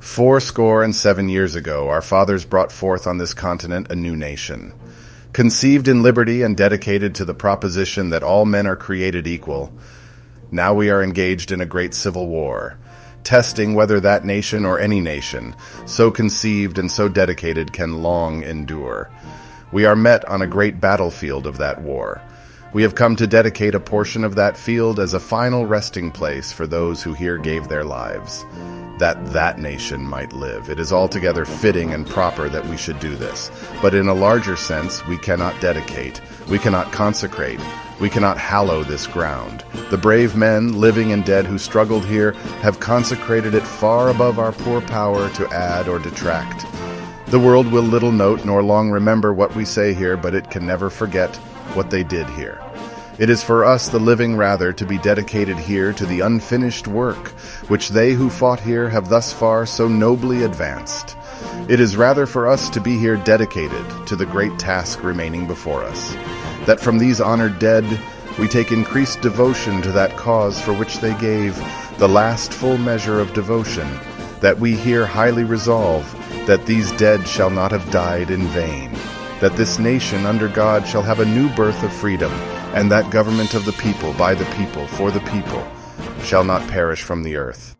407 years ago, our fathers brought forth on this continent a new nation. Conceived in liberty and dedicated to the proposition that all men are created equal, now we are engaged in a great civil war, testing whether that nation or any nation, so conceived and so dedicated, can long endure. We are met on a great battlefield of that war. We have come to dedicate a portion of that field as a final resting place for those who here gave their lives, that nation might live. It is altogether fitting and proper that we should do this. But in a larger sense, we cannot dedicate, we cannot consecrate, we cannot hallow this ground. The brave men, living and dead, who struggled here have consecrated it far above our poor power to add or detract. The world will little note nor long remember what we say here, but it can never forget what they did here. It is for us, the living, rather, to be dedicated here to the unfinished work, which they who fought here have thus far so nobly advanced. It is rather for us to be here dedicated to the great task remaining before us, that from these honored dead we take increased devotion to that cause for which they gave the last full measure of devotion, that we here highly resolve that these dead shall not have died in vain, that this nation under God shall have a new birth of freedom, and that government of the people, by the people, for the people, shall not perish from the earth.